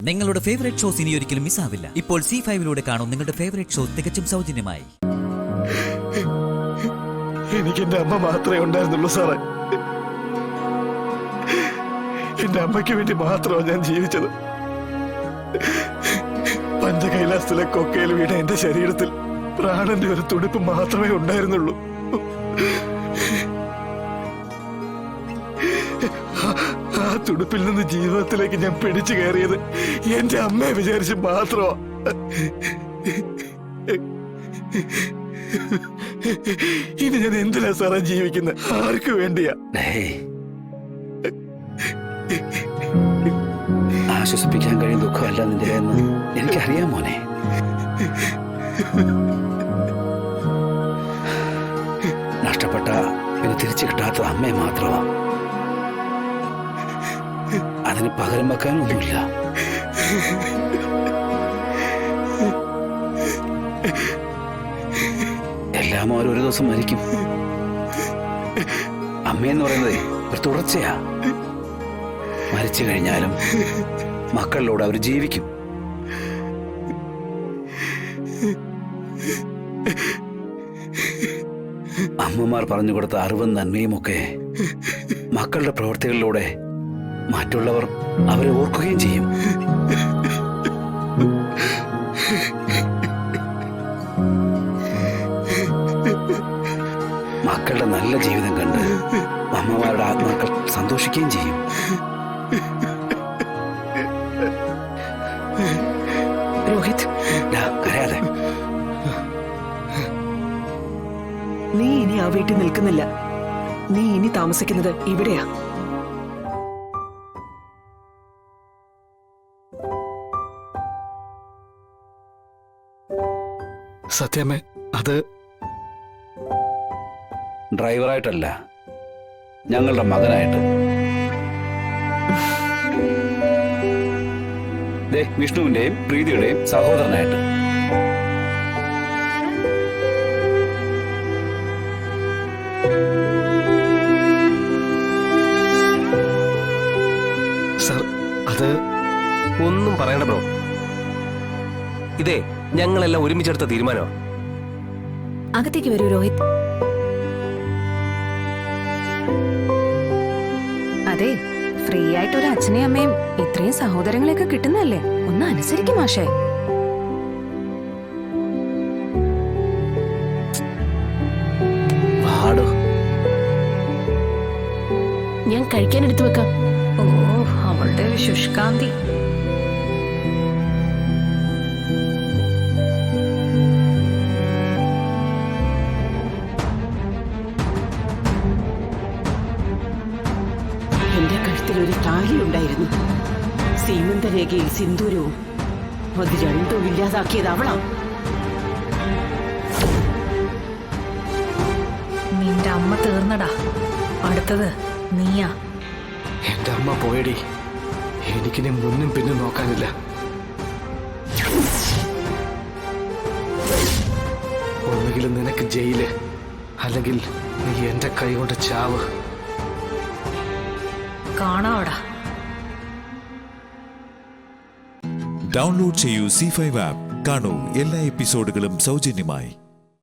നിങ്ങളുടെ favourite shows ഇനി ഒരിക്കലും മിസ്സാവില്ല. ഇപ്പോൾ C5 കാണും നിങ്ങളുടെ ഫേവറേറ്റ് ഷോ തികച്ചും സൗജന്യമായി. എനിക്ക് എന്റെ അമ്മ മാത്രമേ ഉണ്ടായിരുന്നുള്ളൂ സാറേ. എന്റെ അമ്മയ്ക്ക് വേണ്ടി മാത്രമാണ് ഞാൻ ജീവിച്ചത്. പഞ്ചകൈലാസത്തിലെ കൊക്കയിൽ വീണ എന്റെ ശരീരത്തിൽ പ്രാണന്റെ ഒരു തുടിപ്പ് മാത്രമേ ഉണ്ടായിരുന്നുള്ളൂ. ആ തുടിപ്പിൽ നിന്ന് ജീവിതത്തിലേക്ക് ഞാൻ പിടിച്ചു കയറിയത് എന്റെ അമ്മയെ വിചാരിച്ച് മാത്രമാ. ഇനി ഞാൻ എന്തിനാ സാറേ ജീവിക്കുന്നത്? ആർക്കു വേണ്ടിയാ? ആശ്വസിപ്പിക്കാൻ കഴിയും ദുഃഖമല്ല നിന്റെ എന്ന് എനിക്കറിയാം മോനെ. നഷ്ടപ്പെട്ട പിന്നെ തിരിച്ചു കിട്ടാത്ത അമ്മയെ മാത്രമാ. അതിന് പകരം വെക്കാനൊന്നുമില്ല. എല്ലാം ഒരു ദിവസം മരിക്കും. അമ്മയെന്ന് പറയുന്നത് ഒരു തുടർച്ചയാ. മരിച്ചു കഴിഞ്ഞാലും മക്കളിലൂടെ അവർ ജീവിക്കും. അമ്മമാർ പറഞ്ഞു കൊടുത്ത അറിവും നന്മയും ഒക്കെ മക്കളുടെ പ്രവൃത്തികളിലൂടെ മറ്റുള്ളവർ അവരെ ഓർക്കുകയും ചെയ്യും. മക്കളുടെ നല്ല ജീവിതം കണ്ട് അമ്മമാരുടെ ആത്മാക്കൾ സന്തോഷിക്കുകയും ചെയ്യും. രോഹിത്, കരയാതെ. നീ ഇനി ആ വീട്ടിൽ നിൽക്കുന്നില്ല. നീ ഇനി താമസിക്കുന്നത് ഇവിടെയാ. സത്യമേ, അത് ഡ്രൈവറായിട്ടല്ല, ഞങ്ങളുടെ മകനായിട്ട്. വിഷ്ണുവിന്റെയും പ്രീതിയുടെയും സഹോദരനായിട്ട്. സർ, അത് ഒന്നും പറയണ്ട ബ്രോ. ഇതേ ഞങ്ങളെല്ലാം ഒരുമിച്ചെടുത്ത തീരുമാനമാണ്. അകത്തേക്ക് വരൂ രോഹിത്. അതെ, ഫ്രീ ആയിട്ട് ഒരു അച്ഛനെയും അമ്മയും ഇത്രയും സഹോദരങ്ങളെയൊക്കെ കിട്ടുന്നല്ലേ. ഒന്ന് അനുസരിക്കും മാഷേ. ഞാൻ കഴിക്കാൻ എടുത്തു വെക്കാം. ഓ, അവളുടെ ഒരു ശുഷ്കാന്തി. എന്റെ കഴുത്തിൽ ഒരു താലി ഉണ്ടായിരുന്നു. സീമന്തരേഖയിൽ സിന്ദൂരവും. അത് രണ്ടും ഇല്ലാതാക്കിയത് അവളാ. നിന്റെ അമ്മ തീർന്നടാ. അടുത്തത് നീയാ. എന്റെ അമ്മ പോയടി. എനിക്കിനി മുന്നും പിന്നും നോക്കാനില്ല. ഒന്നുകിൽ നിനക്ക് ജയില്, അല്ലെങ്കിൽ നീ എന്റെ കൈ കൊണ്ട് ചാവ്. കാണാവടാ. ഡൗൺലോഡ് ചെയ്യൂ C5 ആപ്പ്. കാണൂ എല്ലാ എപ്പിസോഡുകളും സൗജന്യമായി.